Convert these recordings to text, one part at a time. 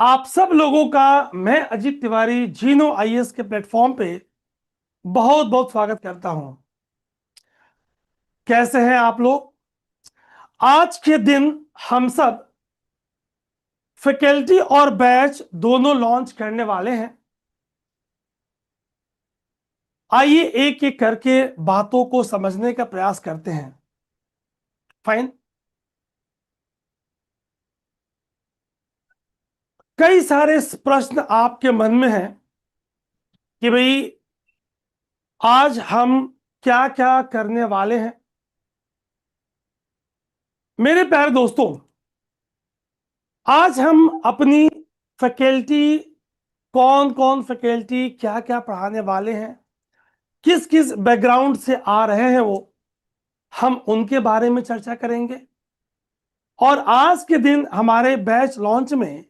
आप सब लोगों का मैं अजीत तिवारी जीनो आईएएस के प्लेटफॉर्म पे बहुत बहुत स्वागत करता हूं। कैसे हैं आप लोग? आज के दिन हम सब फैकल्टी और बैच दोनों लॉन्च करने वाले हैं। आइए एक एक करके बातों को समझने का प्रयास करते हैं। फाइन। कई सारे प्रश्न आपके मन में हैं कि भाई आज हम क्या क्या करने वाले हैं। मेरे प्यारे दोस्तों, आज हम अपनी फैकल्टी, कौन कौन फैकल्टी क्या क्या पढ़ाने वाले हैं, किस किस बैकग्राउंड से आ रहे हैं वो, हम उनके बारे में चर्चा करेंगे। और आज के दिन हमारे बैच लॉन्च में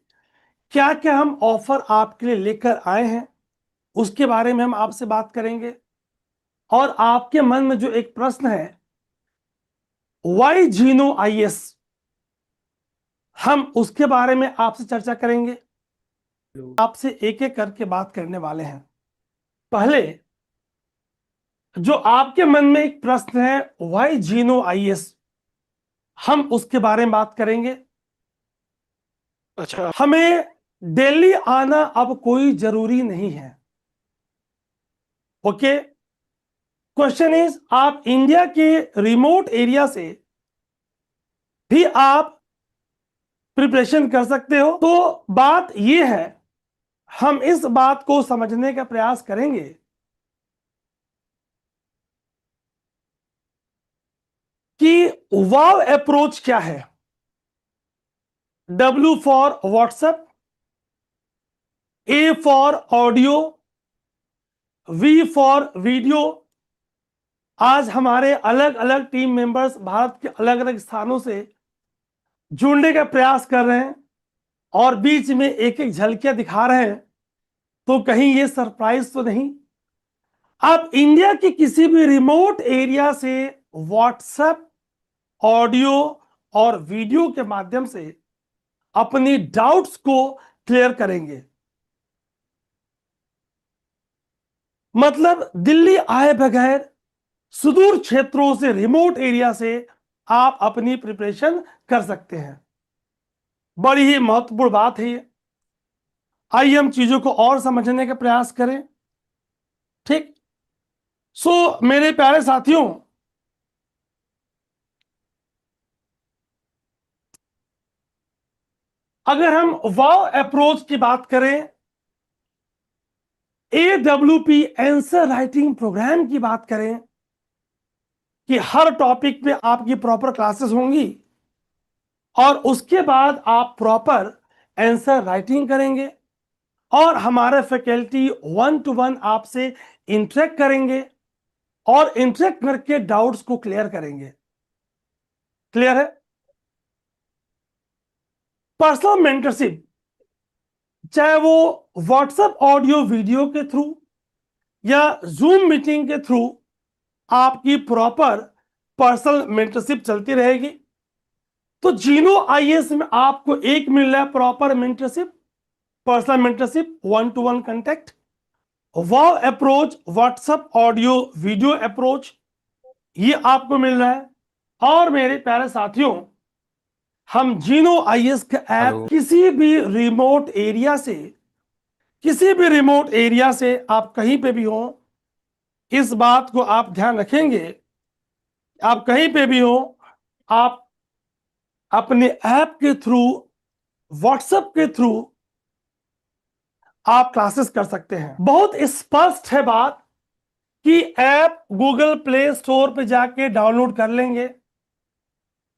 क्या क्या हम ऑफर आपके लिए लेकर आए हैं उसके बारे में हम आपसे बात करेंगे। और आपके मन में जो एक प्रश्न है, वाई जीनो आईएएस, हम उसके बारे में आपसे चर्चा करेंगे। आपसे एक एक करके बात करने वाले हैं। पहले जो आपके मन में एक प्रश्न है, वाई जीनो आईएएस, हम उसके बारे में बात करेंगे। अच्छा। हमें दिल्ली आना अब कोई जरूरी नहीं है। ओके। क्वेश्चन इज, आप इंडिया के रिमोट एरिया से भी आप प्रिपरेशन कर सकते हो। तो बात यह है, हम इस बात को समझने का प्रयास करेंगे कि वाव अप्रोच क्या है। W for WhatsApp, A for audio, V for video. आज हमारे अलग अलग टीम मेंबर्स भारत के अलग अलग स्थानों से जुड़ने का प्रयास कर रहे हैं और बीच में एक एक झलकियां दिखा रहे हैं। तो कहीं ये सरप्राइज तो नहीं? आप इंडिया के किसी भी रिमोट एरिया से व्हाट्सएप, ऑडियो और वीडियो के माध्यम से अपनी डाउट्स को क्लियर करेंगे। मतलब दिल्ली आए बगैर सुदूर क्षेत्रों से, रिमोट एरिया से आप अपनी प्रिपरेशन कर सकते हैं। बड़ी ही महत्वपूर्ण बात है ये। आइए हम चीजों को और समझने का प्रयास करें। ठीक। मेरे प्यारे साथियों, अगर हम वाव अप्रोच की बात करें, AWP आंसर राइटिंग प्रोग्राम की बात करें कि हर टॉपिक पे आपकी प्रॉपर क्लासेस होंगी और उसके बाद आप प्रॉपर आंसर राइटिंग करेंगे और हमारे फैकल्टी 1-to-1 आपसे इंटरेक्ट करेंगे और इंटरेक्ट करके डाउट्स को क्लियर करेंगे। क्लियर है? पर्सनल मेंटरशिप, चाहे वो व्हाट्सएप ऑडियो वीडियो के थ्रू या जूम मीटिंग के थ्रू, आपकी प्रॉपर पर्सनल मेंटरशिप चलती रहेगी। तो जीनो आईएएस में आपको एक मिल रहा है proper mentorship, personal mentorship, 1-to-1 contact. Wow approach, WhatsApp audio video approach, ये आपको मिल रहा है। और मेरे प्यारे साथियों, हम जीनो आईएएस का ऐप हेलो। किसी भी रिमोट एरिया से, किसी भी रिमोट एरिया से आप कहीं पे भी हो, इस बात को आप ध्यान रखेंगे। आप कहीं पे भी हो, आप अपने ऐप के थ्रू, व्हाट्सएप के थ्रू आप क्लासेस कर सकते हैं। बहुत स्पष्ट है बात कि ऐप गूगल प्ले स्टोर पे जाके डाउनलोड कर लेंगे,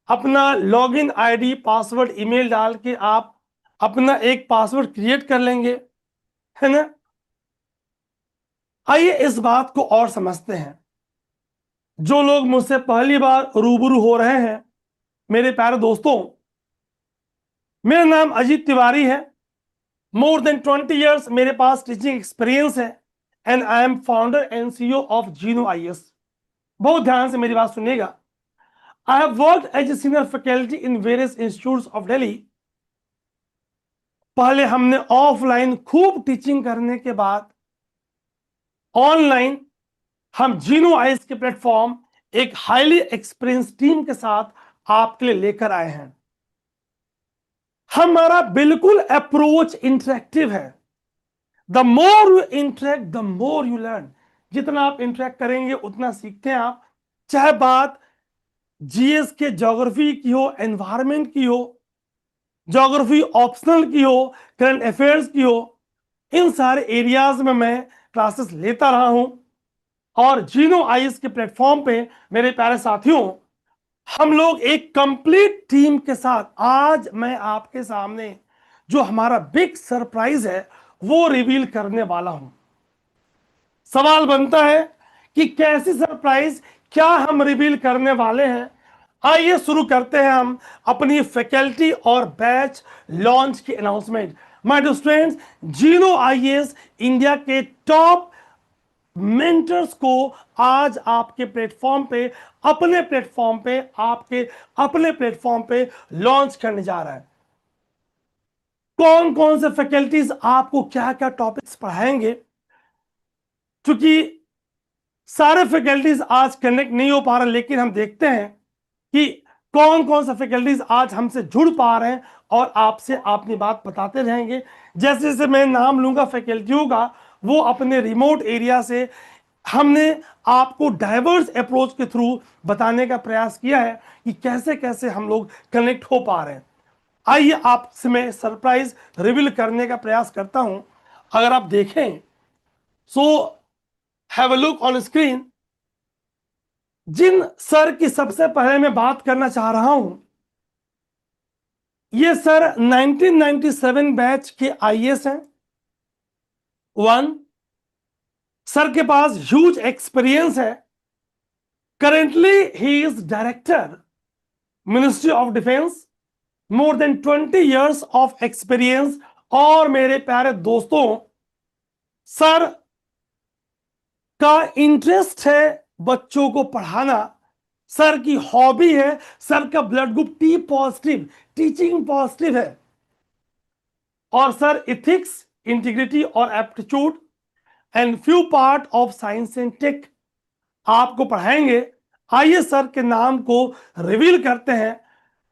अपना लॉगिन आईडी, पासवर्ड, ईमेल डाल के आप अपना एक पासवर्ड क्रिएट कर लेंगे, है ना? आइए इस बात को और समझते हैं। जो लोग मुझसे पहली बार रूबरू हो रहे हैं, मेरे प्यारे दोस्तों, मेरा नाम अजीत तिवारी है। मोर देन 20 इयर्स मेरे पास टीचिंग एक्सपीरियंस है and I am founder and CEO of Gino IAS. बहुत ध्यान से मेरी बात सुनिएगा। I have worked as a senior faculty in various institutes of Delhi. पहले हमने ऑफलाइन खूब टीचिंग करने के बाद ऑनलाइन हम जीनो आईज के प्लेटफॉर्म एक हाईली एक्सपीरियंस टीम के साथ आपके लिए लेकर आए हैं। हमारा बिल्कुल अप्रोच इंटरेक्टिव है। The more you interact the more you learn. जितना आप इंटरेक्ट करेंगे उतना सीखते हैं आप। चाहे बात जीएस के ज्योग्राफी की हो, एनवायरमेंट की हो, ज्योग्राफी ऑप्शनल की हो, करंट अफेयर्स की हो, इन सारे एरियाज में मैं क्लासेस लेता रहा हूं। और जीनो आईज के प्लेटफॉर्म पे मेरे प्यारे साथियों, हम लोग एक कंप्लीट टीम के साथ आज मैं आपके सामने जो हमारा बिग सरप्राइज है वो रिवील करने वाला हूं। सवाल बनता है कि कैसी सरप्राइज, क्या हम रिवील करने वाले हैं। आइए शुरू करते हैं हम अपनी फैकल्टी और बैच लॉन्च की announcement. My dear students, Jeeno IAS India के टॉप मेंटर्स को आज आपके प्लेटफॉर्म पे, अपने प्लेटफॉर्म पे, आपके अपने प्लेटफॉर्म पे लॉन्च करने जा रहा है। कौन कौन से फैकल्टीज आपको क्या क्या टॉपिक्स पढ़ाएंगे, क्योंकि सारे फैकल्टीज आज कनेक्ट नहीं हो पा रहे, लेकिन हम देखते हैं कि कौन कौन सा फैकल्टीज आज हमसे जुड़ पा रहे हैं और आपसे अपनी बात बताते रहेंगे। जैसे जैसे मैं नाम लूंगा फैकल्टियों का, वो अपने रिमोट एरिया से हमने आपको डाइवर्स अप्रोच के थ्रू बताने का प्रयास किया है कि कैसे कैसे हम लोग कनेक्ट हो पा रहे हैं। आइए आपसे मैं सरप्राइज रिवील करने का प्रयास करता हूं। अगर आप देखें, so have a look on screen. जिन सर की सबसे पहले मैं बात करना चाह रहा हूं, ये सर 1997 बैच के आईएएस हैं। वन, सर के पास ह्यूज एक्सपीरियंस है। Currently he is director ministry of defence, more than 20 years of experience. और मेरे प्यारे दोस्तों, सर का इंटरेस्ट है बच्चों को पढ़ाना, सर की हॉबी है, सर का blood group T positive, teaching positive है। और सर इथिक्स, इंटीग्रिटी और aptitude and few part of science and tech आपको पढ़ाएंगे। आइए सर के नाम को रिवील करते हैं।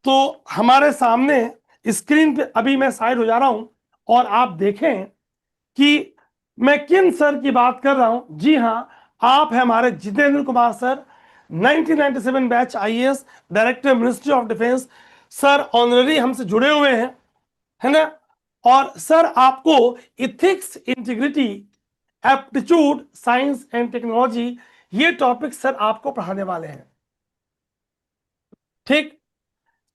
तो हमारे सामने स्क्रीन पे अभी मैं साइड हो जा रहा हूं और आप देखें कि मैं किन सर की बात कर रहा हूं। जी हां, आप हैं हमारे Jitendra Kumar sir, 1997 batch IAS, director ministry of defence. Sir honorary हमसे जुड़े हुए हैं, है ना। और सर आपको ethics, integrity, aptitude, science and technology, ये टॉपिक सर आपको पढ़ाने वाले हैं। ठीक,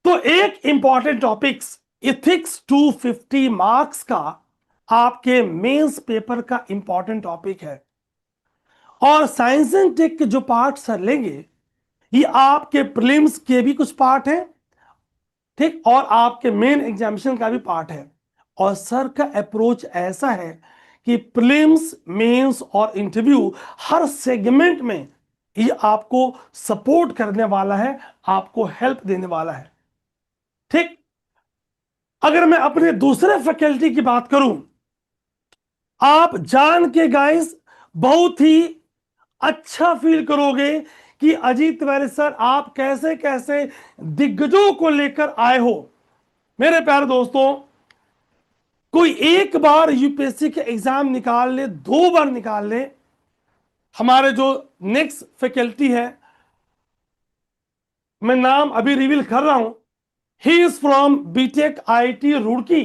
तो एक इंपॉर्टेंट टॉपिक्स इथिक्स 250 मार्क्स का आपके मेंस पेपर का इंपॉर्टेंट टॉपिक है। और साइंस एंड टेक के जो पार्ट सर लेंगे, ये आपके प्रीलिम्स के भी कुछ पार्ट हैं, ठीक, और आपके मेन एग्जामिनेशन का भी पार्ट है। और सर का अप्रोच ऐसा है कि प्रीलिम्स, मेंस और इंटरव्यू हर सेगमेंट में ये आपको सपोर्ट करने वाला है, आपको हेल्प देने वाला है। ठीक, अगर मैं अपने दूसरे फैकल्टी की बात करूं, आप जान के गाइस बहुत ही अच्छा फील करोगे कि अजीत तिवारी सर आप कैसे कैसे दिग्गजों को लेकर आए हो। मेरे प्यारे दोस्तों, कोई एक बार यूपीएससी के एग्जाम निकाल ले, 2 बार निकाल ले, हमारे जो नेक्स्ट फैकल्टी है, मैं नाम अभी रिवील कर रहा हूं, he is from B Tech IIT Roorkee,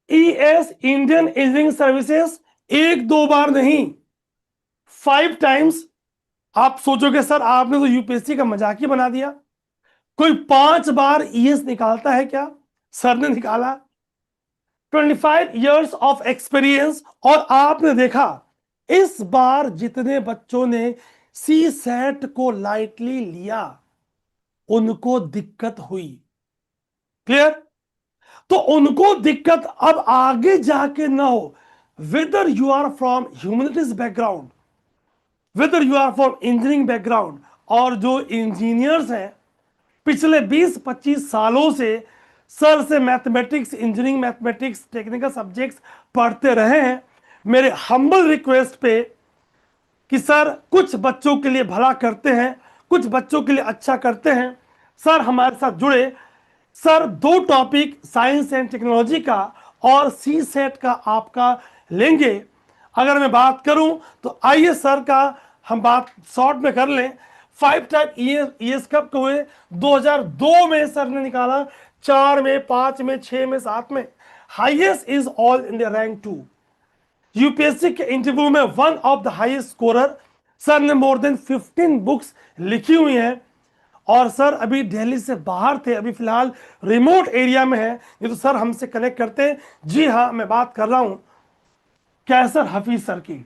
ES Indian engineering services. 1-2 बार नहीं, 5 times। आप सोचोगे सर आपने तो यूपीएससी का मजाक ही बना दिया, कोई 5 बार ईएस निकालता है क्या? सर ने निकाला। 25 years ऑफ एक्सपीरियंस। और आपने देखा इस बार जितने बच्चों ने सी सेट को लाइटली लिया उनको दिक्कत हुई। क्लियर? तो उनको दिक्कत अब आगे जाके ना हो। Whether you are from humanities background, whether you are from engineering background, और जो इंजीनियर्स हैं पिछले 20-25 सालों से सर से mathematics, engineering mathematics, technical subjects पढ़ते रहे हैं। मेरे हम्बल रिक्वेस्ट पे कि सर कुछ बच्चों के लिए भला करते हैं, कुछ बच्चों के लिए अच्छा करते हैं, सर हमारे साथ जुड़े। Sir 2 topic science and technology का और सी सेट का आपका लेंगे। अगर मैं बात करूं तो आइए सर का हम बात शॉर्ट में कर लें। 5 टाइप ईएस कब के हुए? 2002 में सर ने निकाला, 4 में, 5 में, 6 में, 7 में। Highest is all India rank 2। UPSC के इंटरव्यू में one of the highest scorer. Sir ने मोर देन 15 बुक्स लिखी हुई हैं। और सर अभी दिल्ली से बाहर थे, अभी फिलहाल रिमोट एरिया में है। ये तो सर हमसे कनेक्ट करते हैं। जी हाँ, मैं बात कर रहा हूं कैसर हफीज सर की।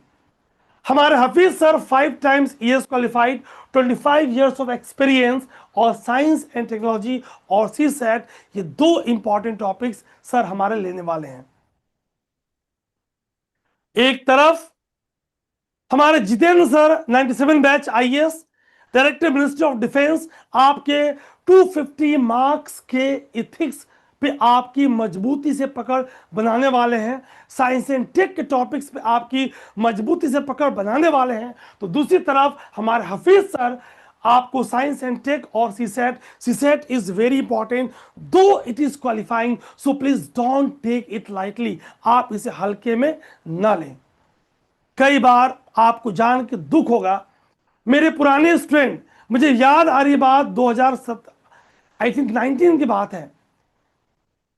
हमारे Hafeez sir 5 times ES qualified, 25 years of experience और साइंस एंड टेक्नोलॉजी और सी सेट, ये 2 इंपॉर्टेंट टॉपिक्स सर हमारे लेने वाले हैं। एक तरफ हमारे Jitendra sir 97 batch IAS, director ministry of defence, आपके 250 मार्क्स के इथिक्स पे आपकी मजबूती से पकड़ बनाने वाले हैं। साइंस एंड टेक के टॉपिक्स पे आपकी मजबूती से पकड़ बनाने वाले हैं। तो दूसरी तरफ हमारे हफीज सर आपको साइंस एंड टेक और CSAT is very important, though it is qualifying, so please don't take it lightly. आप इसे हल्के में ना लें। कई बार आपको जान के दुख होगा, मेरे पुराने स्टूडेंट, मुझे याद आ रही बात 2007 आई थिंक 19 की बात है।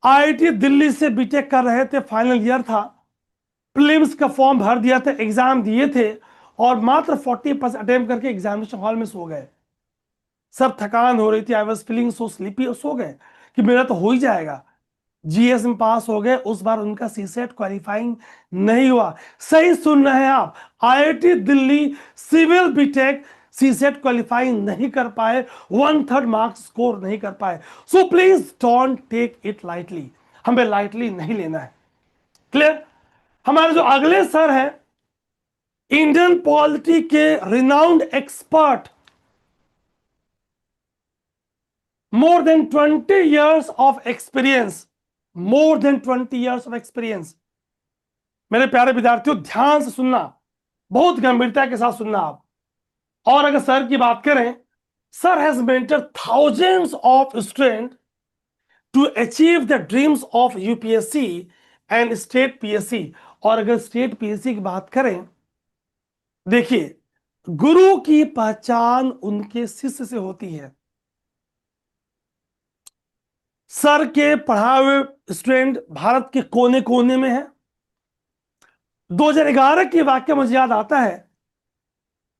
आईआईटी दिल्ली से बीटेक कर रहे थे, फाइनल ईयर था, प्रीलिम्स का फॉर्म भर दिया था, एग्जाम दिए थे और मात्र 40% अटेम्प्ट करके एग्जामिनेशन हॉल में सो गए। सब थकान हो रही थी, I was feeling so sleepy, सो गए कि मेरा तो हो ही जाएगा। जीएस में पास हो गए, उस बार उनका सी सेट क्वालिफाइंग नहीं हुआ। सही सुन रहे हैं आप, IIT Delhi civil B Tech CSAT qualifying नहीं कर पाए, 1/3 मार्क्स स्कोर नहीं कर पाए। So please don't take it lightly, हमें लाइटली नहीं लेना है। क्लियर? हमारे जो अगले सर हैं, इंडियन पॉलिटी के renowned expert, more than 20 years of experience, more than 20 years of experience। मेरे प्यारे विद्यार्थियों, ध्यान से सुनना, बहुत गंभीरता के साथ सुनना आप। और अगर सर की बात करें, sir has mentored thousands of student to achieve the dreams of UPSC and state PSC. और अगर स्टेट पीएससी की बात करें, देखिए, गुरु की पहचान उनके शिष्य से होती है। सर के पढ़ाए हुए स्टूडेंट भारत के कोने कोने में है। 2011 की वाक्य मुझे याद आता है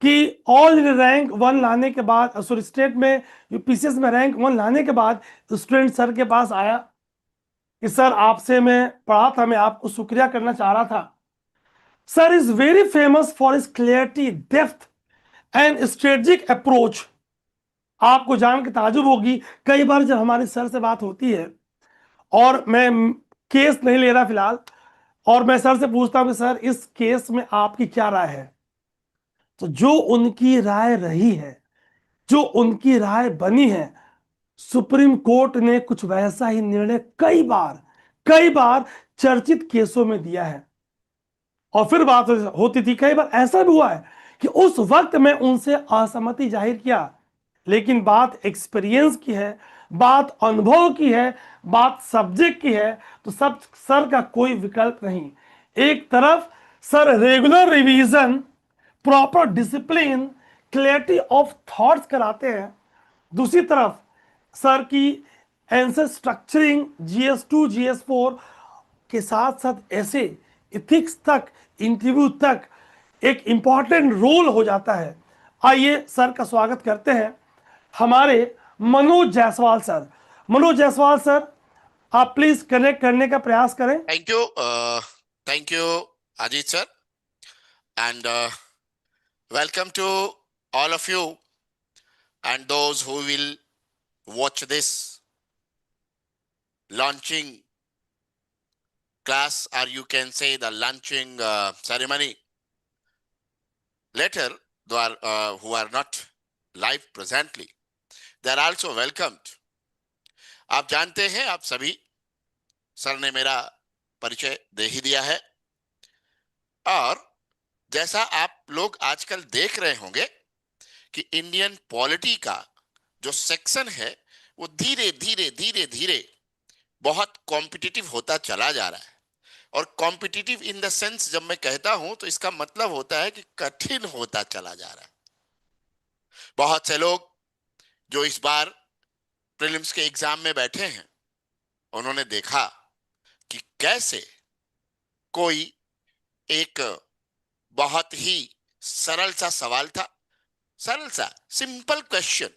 कि ऑल इंडिया रैंक 1 लाने के बाद, सॉरी स्टेट में यूपीसीएस में रैंक 1 लाने के बाद स्टूडेंट सर के पास आया कि सर आपसे मैं पढ़ा था, मैं आपको शुक्रिया करना चाह रहा था। Sir is very famous for his clarity, depth and strategic approach. आपको जान के ताजुब होगी, कई बार जब हमारी सर से बात होती है, और मैं केस नहीं ले रहा फिलहाल, और मैं सर से पूछता हूं कि सर इस केस में आपकी क्या राय है, तो जो उनकी राय रही है, जो उनकी राय बनी है, सुप्रीम कोर्ट ने कुछ वैसा ही निर्णय कई बार चर्चित केसों में दिया है। और फिर बात होती थी, कई बार ऐसा भी हुआ है कि उस वक्त मैं उनसे असहमति जाहिर किया, लेकिन बात एक्सपीरियंस की है, बात अनुभव की है, बात सब्जेक्ट की है, तो सब सर का कोई विकल्प नहीं। एक तरफ sir regular revision, proper discipline, clarity of thoughts कराते हैं, दूसरी तरफ सर की आंसर स्ट्रक्चरिंग, जीएस2 जीएस4 के साथ साथ ऐसे इथिक्स तक, इंटरव्यू तक एक इंपॉर्टेंट रोल हो जाता है। आइए सर का स्वागत करते हैं, हमारे मनोज जायसवाल सर। मनोज जायसवाल सर, आप प्लीज कनेक्ट करने का प्रयास करें। Thank you, Ajit sir, and welcome to all of you and those who will watch this launching class, or you can say the launching ceremony later. Who are not live presently, they are also welcomed. आप जानते हैं, आप सभी, sir ने मेरा परिचय दे ही दिया है। और जैसा आप लोग आजकल देख रहे होंगे कि इंडियन पॉलिटी का जो सेक्शन है वो धीरे धीरे धीरे धीरे बहुत कॉम्पिटिटिव होता चला जा रहा है। और कॉम्पिटिटिव इन द सेंस जब मैं कहता हूं तो इसका मतलब होता है कि कठिन होता चला जा रहा है। बहुत से लोग जो इस बार प्रीलिम्स के एग्जाम में बैठे हैं, उन्होंने देखा कि कैसे कोई एक बहुत ही सरल सा सवाल था, सरल सा सिंपल क्वेश्चन,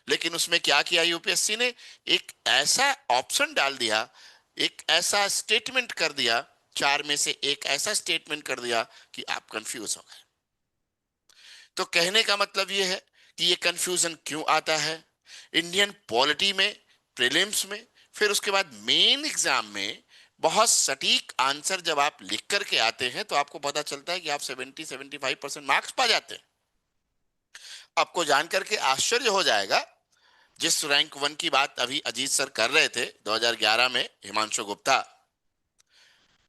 लेकिन उसमें क्या किया यूपीएससी ने, एक ऐसा ऑप्शन डाल दिया, एक ऐसा स्टेटमेंट कर दिया, चार में से एक ऐसा स्टेटमेंट कर दिया कि आप कंफ्यूज हो गए। तो कहने का मतलब यह है कि ये कंफ्यूजन क्यों आता है इंडियन पॉलिटी में, प्रीलिम्स में, फिर उसके बाद मेन एग्जाम में। बहुत सटीक आंसर जब आप लिख करके आते हैं तो आपको पता चलता है कि आप 70-75% मार्क्स पा जाते हैं। आपको जानकर के आश्चर्य हो जाएगा, जिस रैंक वन की बात अभी अजीत सर कर रहे थे 2011 में, हिमांशु गुप्ता,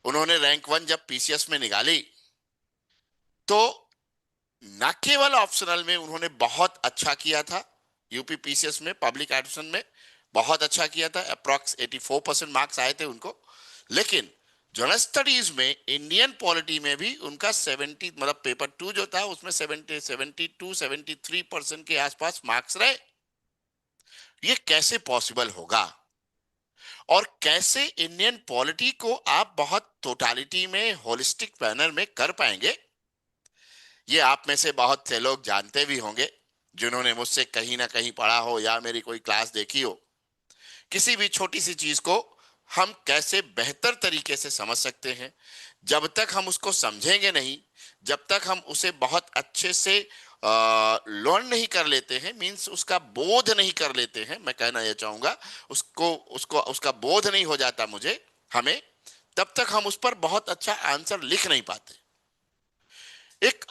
उन्होंने रैंक वन जब पीसीएस में निकाली तो न केवल ऑप्शनल में उन्होंने बहुत अच्छा किया था, यूपी पीसीएस में पब्लिक एडमिशन में बहुत अच्छा किया था, अप्रॉक्स 84% मार्क्स आए थे उनको, लेकिन जनरल स्टडीज में इंडियन पॉलिटी में भी उनका 70, मतलब पेपर 2 जो था उसमें 72-73% के आसपास मार्क्स रहे। ये कैसे पॉसिबल होगा और कैसे इंडियन पॉलिटी को आप बहुत टोटालिटी में, होलिस्टिक मैनर में कर पाएंगे, ये आप में से बहुत से लोग जानते भी होंगे, जिन्होंने मुझसे कहीं ना कहीं पढ़ा हो या मेरी कोई क्लास देखी हो। किसी भी छोटी सी चीज को हम कैसे बेहतर तरीके से समझ सकते हैं, जब तक हम उसको समझेंगे नहीं, जब तक हम उसे बहुत अच्छे से लर्न नहीं कर लेते हैं, मींस उसका बोध नहीं कर लेते हैं, मैं कहना यह चाहूंगा, उसको उसको उसका बोध नहीं हो जाता मुझे, हमें, तब तक हम उस पर बहुत अच्छा आंसर लिख नहीं पाते। एक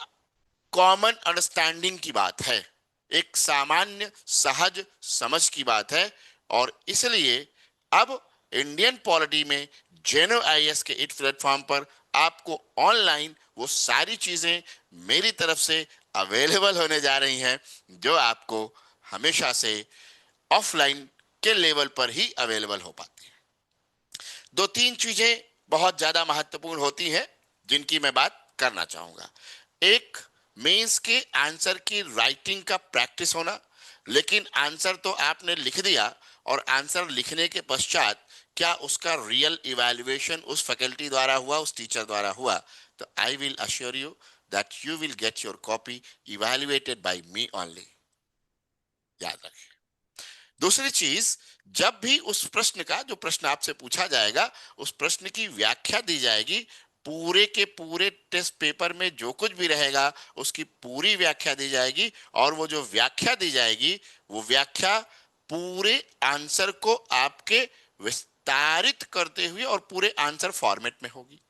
कॉमन अंडरस्टैंडिंग की बात है, एक सामान्य सहज समझ की बात है। और इसलिए अब इंडियन पॉलिटी में जेनो आईएएस के इट प्लेटफॉर्म पर आपको ऑनलाइन वो सारी चीजें मेरी तरफ से अवेलेबल होने जा रही हैं, जो आपको हमेशा से ऑफलाइन के लेवल पर ही अवेलेबल हो पाती है। दो तीन चीजें बहुत ज्यादा महत्वपूर्ण होती हैं जिनकी मैं बात करना चाहूंगा। एक, मेंस के आंसर की राइटिंग का प्रैक्टिस होना। लेकिन आंसर तो आपने लिख दिया, और आंसर लिखने के पश्चात क्या उसका रियल इवैल्यूएशन उस फैकल्टी द्वारा हुआ, उस टीचर द्वारा हुआ? तो I will assure you that you will get your copy evaluated by me only, याद रखिए। दूसरी चीज, जब भी उस प्रश्न का, जो प्रश्न आपसे पूछा जाएगा, उस प्रश्न की व्याख्या दी जाएगी, पूरे के पूरे टेस्ट पेपर में जो कुछ भी रहेगा उसकी पूरी व्याख्या दी जाएगी। और वो जो व्याख्या दी जाएगी, वो व्याख्या पूरे आंसर को आपके विस्तारित करते हुए और पूरे आंसर फॉर्मेट में होगी।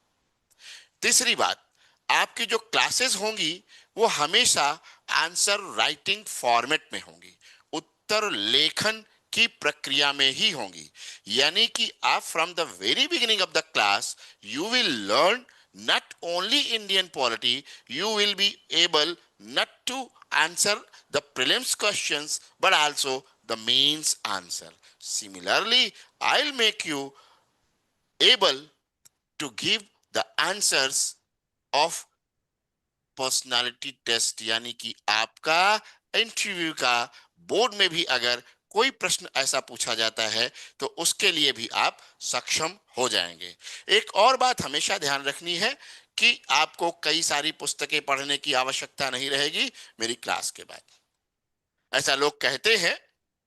तीसरी बात, आपकी जो क्लासेस होंगी वो हमेशा आंसर राइटिंग फॉर्मेट में होंगी, उत्तर लेखन की प्रक्रिया में ही होंगी। यानी कि आप from the very beginning of the class you will learn not only Indian polity, you will be able not to answer the prelims questions but also the mains answer. Similarly, I'll make you able to give the answers of personality test, यानी कि आपका interview का board में भी अगर कोई प्रश्न ऐसा पूछा जाता है तो उसके लिए भी आप सक्षम हो जाएंगे। एक और बात हमेशा ध्यान रखनी है कि आपको कई सारी पुस्तकें पढ़ने की आवश्यकता नहीं रहेगी मेरी क्लास के बाद। ऐसा लोग कहते हैं,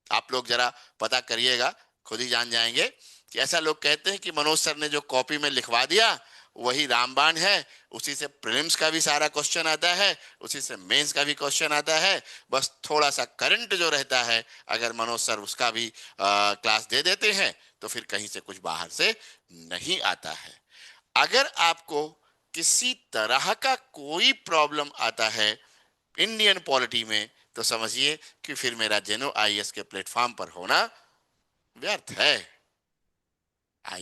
आप लोग जरा पता करिएगा, खुद ही जान जाएंगे कि ऐसा लोग कहते हैं कि मनोज सर ने जो कॉपी में लिखवा दिया वही रामबाण है, उसी से प्रीलिम्स का भी सारा क्वेश्चन आता है, उसी से मेंस का भी क्वेश्चन आता है, बस थोड़ा सा करंट जो रहता है अगर मनोज सर उसका भी क्लास दे देते हैं तो फिर कहीं से कुछ बाहर से नहीं आता है। अगर आपको किसी तरह का कोई प्रॉब्लम आता है इंडियन पॉलिटी में तो समझिए कि फिर मेरा जेनो आईएएस के प्लेटफॉर्म पर होना व्यर्थ है. I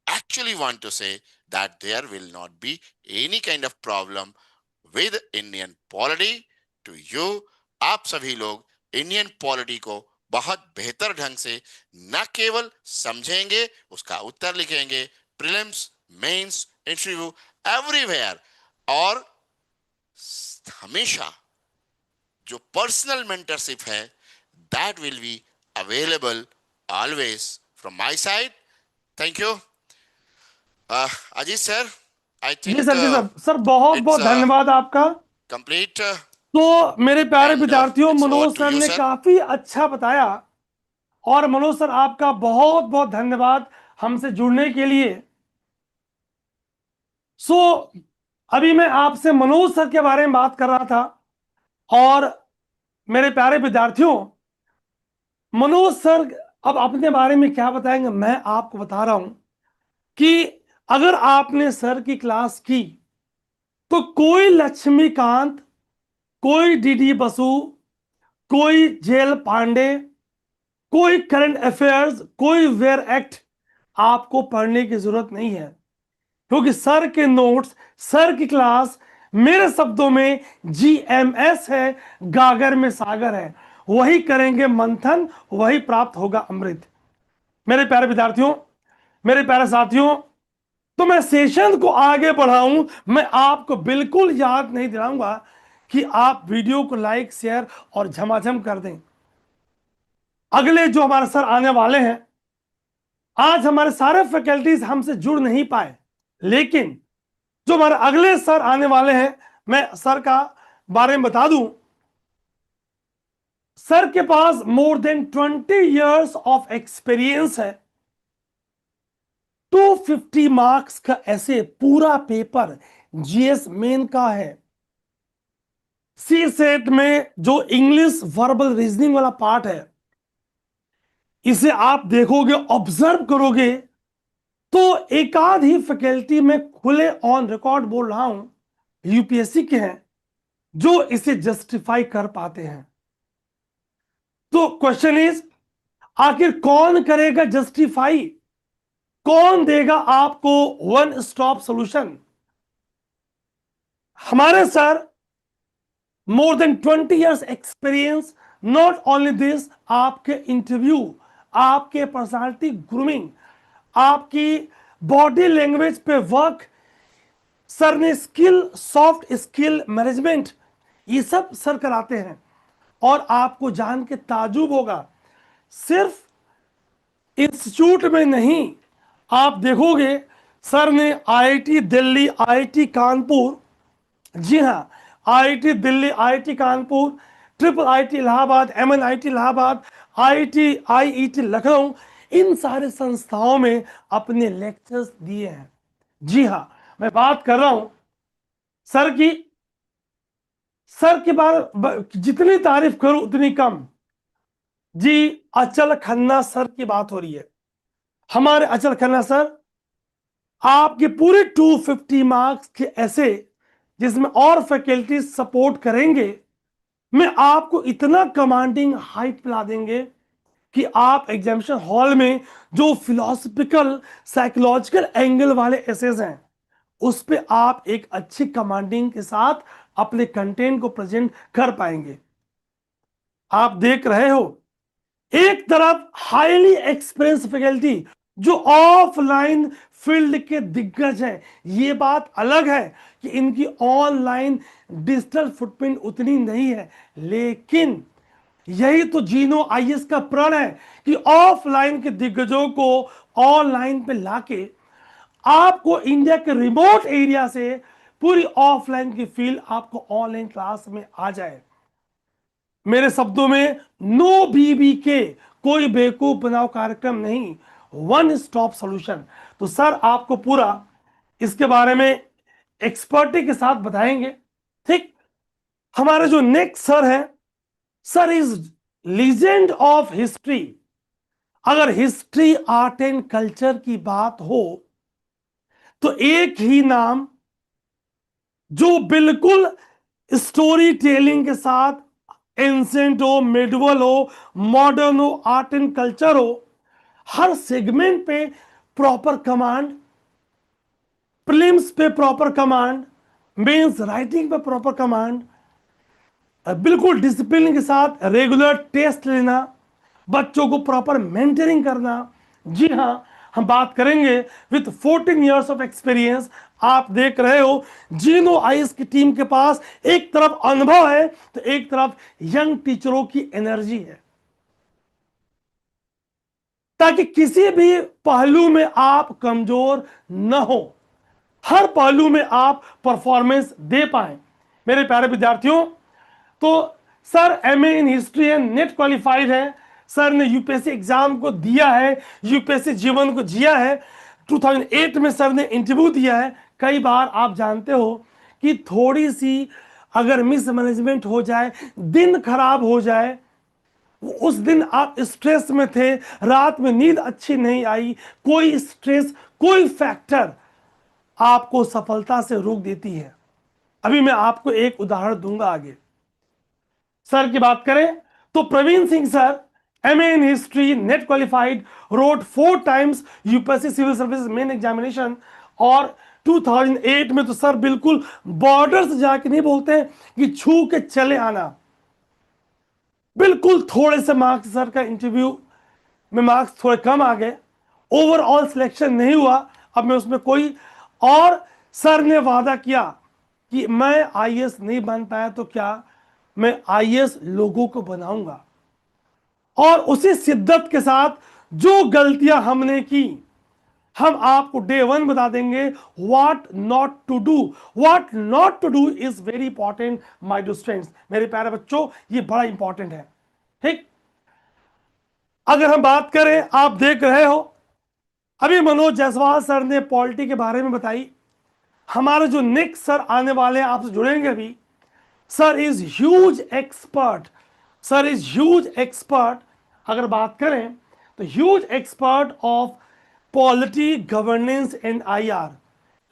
actually want to say that there will not be any kind of problem with Indian polity. To you, आप सभी लोग इंडियन पॉलिटी को बहुत बेहतर ढंग से न केवल समझेंगे, उसका उत्तर लिखेंगे प्रीलिम्स, मेंस, इंटरव्यू, एवरीवेयर. और हमेशा जो पर्सनल मेंटरशिप है, that will be available always from my side. Thank you. Ajit sir, I जी थिंक सर, जी सर, सर बहुत इट्स बहुत धन्यवाद आपका. कंप्लीट तो मेरे प्यारे एंड विद्यार्थियों, it's over Manoj to sir यू ने सर. काफी अच्छा बताया. और मनोज सर, आपका बहुत बहुत धन्यवाद हमसे जुड़ने के लिए. सो अभी मैं आपसे मनोज सर के बारे में बात कर रहा था. और मेरे प्यारे विद्यार्थियों, मनोज सर अब अपने बारे में क्या बताएंगे, मैं आपको बता रहा हूं कि अगर आपने सर की क्लास की तो कोई लक्ष्मीकांत, कोई डीडी बसु, कोई जेल पांडे, कोई करंट अफेयर्स, कोई वेयर एक्ट आपको पढ़ने की जरूरत नहीं है. क्योंकि सर के नोट्स, सर की क्लास मेरे शब्दों में जीएमएस है, गागर में सागर है. वही करेंगे मंथन, वही प्राप्त होगा अमृत. मेरे प्यारे विद्यार्थियों, मेरे प्यारे साथियों, तो मैं सेशन को आगे बढ़ाऊं, मैं आपको बिल्कुल याद नहीं दिलाऊंगा कि आप वीडियो को लाइक, शेयर और झमाझम कर दें. अगले जो हमारे सर आने वाले हैं, आज हमारे सारे फैकल्टीज हमसे जुड़ नहीं पाए, लेकिन जो हमारे अगले सर आने वाले हैं, मैं सर का बारे में बता दूं. सर के पास more than 20 years of experience है. 250 मार्क्स का ऐसे पूरा पेपर जीएस मेन का है. सी सेट में जो इंग्लिश वर्बल रीजनिंग वाला पार्ट है, इसे आप देखोगे, ऑब्जर्व करोगे, तो एकाध ही फैकल्टी में खुले ऑन रिकॉर्ड बोल रहा हूं, यूपीएससी के हैं जो इसे जस्टिफाई कर पाते हैं. तो क्वेश्चन इज, आखिर कौन करेगा जस्टिफाई, कौन देगा आपको वन स्टॉप सॉल्यूशन? हमारे sir, more than 20 years experience. Not only this, आपके इंटरव्यू, आपके पर्सनालिटी ग्रूमिंग, आपकी बॉडी लैंग्वेज पे वर्क, सर ने स्किल, सॉफ्ट स्किल मैनेजमेंट, ये सब सर कराते हैं. और आपको जान के ताजुब होगा, सिर्फ इंस्टीट्यूट में नहीं, आप देखोगे सर ने आईआईटी दिल्ली, आईआईटी कानपुर, जी हाँ, IIT Delhi, IIT Kanpur, triple IT Allahabad, MNIT Allahabad, IIT, IET Lucknow, इन सारे संस्थाओं में अपने लेक्चर्स दिए हैं. जी हाँ, मैं बात कर रहा हूं सर की. सर के बारे जितनी तारीफ करूं उतनी कम. जी, अचल खन्ना सर की बात हो रही है. हमारे अचल खन्ना सर आपके पूरे 250 मार्क्स के ऐसे, जिसमें और फैकल्टी सपोर्ट करेंगे, मैं आपको इतना कमांडिंग हाइट पिला देंगे कि आप एग्जामिनेशन हॉल में जो फिलोसफिकल, साइकोलॉजिकल एंगल वाले एसेस हैं, उस पे आप एक अच्छी कमांडिंग के साथ अपने कंटेंट को प्रेजेंट कर पाएंगे. आप देख रहे हो, एक तरफ हाईली एक्सपीरियंस फैकल्टी जो ऑफलाइन फील्ड के दिग्गज हैं, ये बात अलग है कि इनकी ऑनलाइन डिजिटल फुटप्रिंट उतनी नहीं है, लेकिन यही तो जीनो आईएएस का प्रण है कि ऑफलाइन के दिग्गजों को ऑनलाइन पे लाके आपको इंडिया के रिमोट एरिया से पूरी ऑफलाइन की फील्ड आपको ऑनलाइन क्लास में आ जाए. मेरे शब्दों में, नो बीबी के, कोई बेवकूफ बनाओ कार्यक्रम नहीं, वन स्टॉप सॉल्यूशन. तो सर आपको पूरा इसके बारे में एक्सपर्टी के साथ बताएंगे. ठीक. हमारे जो नेक्स्ट सर है, sir is legend of history. अगर हिस्ट्री, आर्ट एंड कल्चर की बात हो तो एक ही नाम जो बिल्कुल स्टोरी टेलिंग के साथ, एंसेंट हो, मिडवल हो, मॉडर्न हो, आर्ट एंड कल्चर हो, हर सेगमेंट पे प्रॉपर कमांड, प्रीलिम्स पे प्रॉपर कमांड, मेंस राइटिंग पे प्रॉपर कमांड, बिल्कुल डिसिप्लिन के साथ रेगुलर टेस्ट लेना, बच्चों को प्रॉपर मेंटरिंग करना। जी हाँ, हम बात करेंगे विथ 14 इयर्स ऑफ एक्सपीरियंस। आप देख रहे हो जीनो आईएएस की टीम के पास एक तरफ अनुभव है तो एक तरफ यंग टीचरों की एनर्जी है, ताकि किसी भी पहलू में आप कमजोर न हो, हर पहलू में आप परफॉर्मेंस दे पाए। मेरे प्यारे विद्यार्थियों, तो sir MA in history and net qualified है, सर ने यूपीएससी एग्जाम को दिया है, यूपीएससी जीवन को जिया है। 2008 में सर ने इंटरव्यू दिया है। कई बार आप जानते हो कि थोड़ी सी अगर मिसमैनेजमेंट हो जाए, दिन खराब हो जाए, उस दिन आप स्ट्रेस में थे, रात में नींद अच्छी नहीं आई, कोई स्ट्रेस, कोई फैक्टर आपको सफलता से रोक देती है। अभी मैं आपको एक उदाहरण दूंगा। आगे सर की बात करें तो Praveen Singh sir, MA in history, NET qualified, wrote 4 times UPSC civil service main examination. और 2008 में तो सर बिल्कुल बॉर्डर से जाके नहीं बोलते कि छू के चले आना, बिल्कुल थोड़े से मार्क्स सर का इंटरव्यू में मार्क्स थोड़े कम आ गए, ओवरऑल सिलेक्शन नहीं हुआ। अब मैं उसमें कोई, और सर ने वादा किया कि मैं आईएएस नहीं बन पाया तो क्या, मैं आईएएस लोगों को बनाऊंगा। और उसी शिद्दत के साथ जो गलतियां हमने की, हम आपको डे 1 बता देंगे what not to do. What not to do is very important my dear students. मेरे प्यारे बच्चों, ये बड़ा इंपॉर्टेंट है। ठीक, अगर हम बात करें, आप देख रहे हो अभी मनोज जायसवाल सर ने पॉलिटी के बारे में बताई। हमारे जो नेक्स्ट सर आने वाले हैं, आपसे जुड़ेंगे अभी, sir is huge expert, sir is huge expert. अगर बात करें तो huge expert of polity, governance and IR.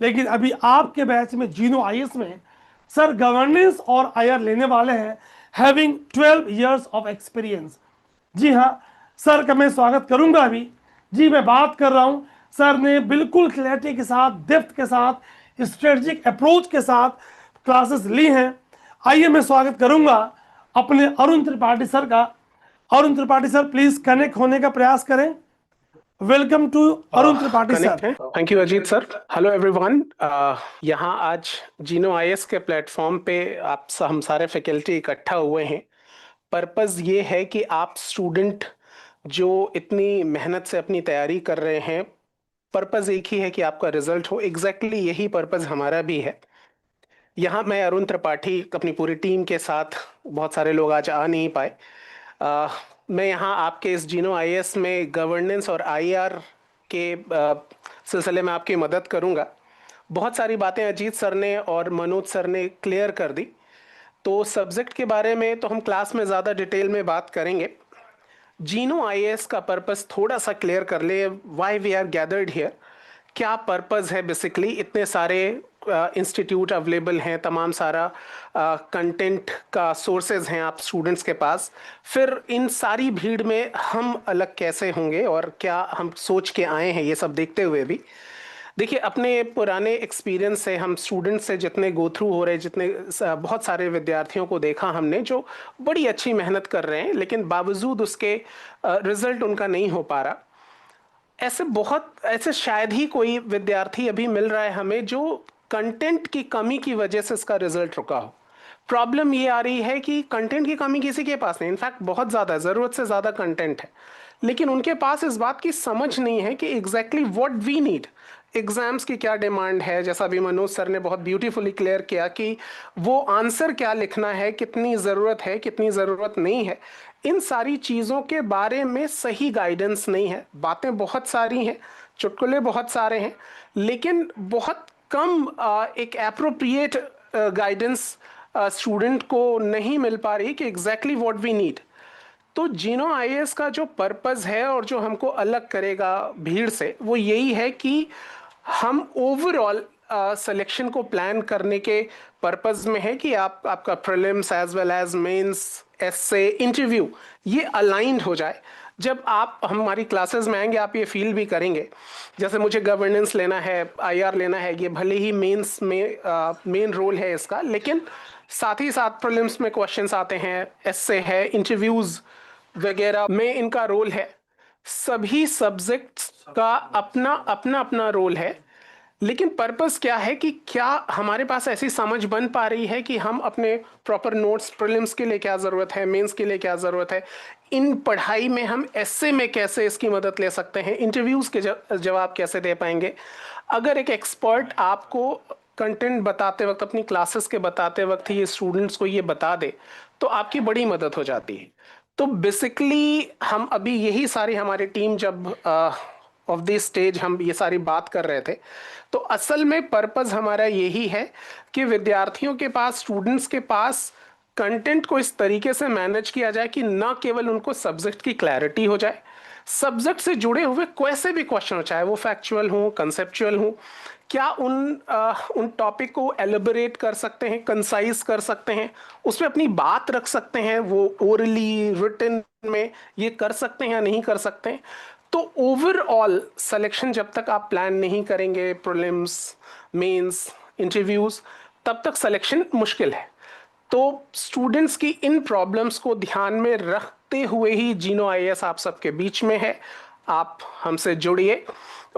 लेकिन अभी आपके बैच में जीनो आईएएस में सर गवर्नेंस और आईआर लेने वाले हैं, हैविंग 12 इयर्स ऑफ एक्सपीरियंस। जी हाँ, सर का मैं स्वागत करूंगा अभी। जी, मैं बात कर रहा हूं, सर ने बिल्कुल क्लैरिटी के साथ, डेप्थ के साथ, स्ट्रेटजिक अप्रोच के साथ क्लासेस ली हैं। आइए मैं स्वागत करूंगा अपने अरुण त्रिपाठी सर का। Arun Tripathi sir please connect होने का प्रयास करें। Welcome to Arun Tripathi sir. Thank you Ajit sir. Hello everyone. यहाँ आज जीनो आईएएस के प्लेटफॉर्म पे हम सारे फैकल्टी इकट्ठा हुए हैं। पर्पस ये है कि आप स्टूडेंट जो इतनी मेहनत से अपनी तैयारी कर रहे हैं, पर्पस एक ही है कि आपका रिजल्ट हो। एग्जैक्टली यही पर्पस हमारा भी है। यहाँ मैं अरुण त्रिपाठी अपनी पूरी टीम के साथ, बहुत सारे लोग आज आ नहीं पाए, मैं यहाँ आपके इस जीनो आईएएस में गवर्नेंस और आईआर के सिलसिले में आपकी मदद करूँगा। बहुत सारी बातें अजीत सर ने और मनोज सर ने क्लियर कर दी, तो सब्जेक्ट के बारे में तो हम क्लास में ज़्यादा डिटेल में बात करेंगे। जीनो आईएएस का पर्पस थोड़ा सा क्लियर कर ले, why we are gathered here. क्या पर्पस है बेसिकली, इतने सारे इंस्टीट्यूट अवेलेबल हैं, तमाम सारा कंटेंट का सोर्सेज हैं आप स्टूडेंट्स के पास, फिर इन सारी भीड़ में हम अलग कैसे होंगे और क्या हम सोच के आए हैं, ये सब देखते हुए भी देखिए अपने पुराने एक्सपीरियंस से, हम स्टूडेंट से जितने गो थ्रू हो रहे, जितने बहुत सारे विद्यार्थियों को देखा हमने जो बड़ी अच्छी मेहनत कर रहे हैं लेकिन बावजूद उसके रिजल्ट उनका नहीं हो पा रहा। ऐसे शायद ही कोई विद्यार्थी अभी मिल रहा है हमें जो कंटेंट की कमी की वजह से इसका रिजल्ट रुका हो। प्रॉब्लम ये आ रही है कि कंटेंट की कमी किसी के पास नहीं, इनफैक्ट बहुत ज़्यादा, ज़रूरत से ज़्यादा कंटेंट है, लेकिन उनके पास इस बात की समझ नहीं है कि exactly what we need, exams की क्या डिमांड है। जैसा भी मनोज सर ने बहुत ब्यूटीफुली क्लियर किया कि वो आंसर क्या लिखना है, कितनी ज़रूरत है, कितनी ज़रूरत नहीं है, इन सारी चीज़ों के बारे में सही गाइडेंस नहीं है। बातें बहुत सारी हैं, चुटकुले बहुत सारे हैं, लेकिन बहुत कम एक एप्रोप्रिएट गाइडेंस स्टूडेंट को नहीं मिल पा रही कि एग्जैक्टली व्हाट वी नीड। तो जीनो आईएएस का जो पर्पस है और जो हमको अलग करेगा भीड़ से, वो यही है कि हम ओवरऑल सिलेक्शन को प्लान करने के पर्पस में है कि आपका prelims as well as mains, essay, interview ये अलाइंड हो जाए। जब आप हमारी क्लासेस में आएंगे आप ये फील भी करेंगे, जैसे मुझे गवर्नेंस लेना है, आईआर लेना है, ये भले ही मेंस में मेन रोल है इसका, लेकिन साथ ही साथ प्रीलिम्स में क्वेश्चंस आते हैं, एस्से है, इंटरव्यूज वगैरह में इनका रोल है। सभी सब्जेक्ट्स का अपना अपना अपना रोल है, लेकिन पर्पस क्या है कि क्या हमारे पास ऐसी समझ बन पा रही है कि हम अपने प्रॉपर नोट्स, प्रीलिम्स के लिए क्या ज़रूरत है, मेंस के लिए क्या ज़रूरत है, इन पढ़ाई में हम एस्से में कैसे इसकी मदद ले सकते हैं, इंटरव्यूज़ के जवाब कैसे दे पाएंगे। अगर एक एक्सपर्ट आपको कंटेंट बताते वक्त, अपनी क्लासेस के बताते वक्त ये स्टूडेंट्स को ये बता दे, तो आपकी बड़ी मदद हो जाती है। तो बेसिकली हम अभी यही सारी हमारी टीम जब ऑफ दिस स्टेज हम ये सारी बात कर रहे थे, तो असल में पर्पस हमारा यही है कि विद्यार्थियों के पास, स्टूडेंट्स के पास कंटेंट को इस तरीके से मैनेज किया जाए कि न केवल उनको सब्जेक्ट की क्लैरिटी हो जाए, सब्जेक्ट से जुड़े हुए कैसे भी क्वेश्चन हो, चाहे वो फैक्चुअल हो, कंसेप्चुअल हो, क्या उन टॉपिक को एलिबरेट कर सकते हैं, कंसाइज कर सकते हैं, उसमें अपनी बात रख सकते हैं, वो ओरली रिटन में ये कर सकते हैं या नहीं कर सकते हैं। तो ओवरऑल सिलेक्शन जब तक आप प्लान नहीं करेंगे, प्रीलिम्स, मेंस, इंटरव्यूज, तब तक सिलेक्शन मुश्किल है। तो स्टूडेंट्स की इन प्रॉब्लम्स को ध्यान में रखते हुए ही जीनो आईएएस आप सबके बीच में है। आप हमसे जुड़िए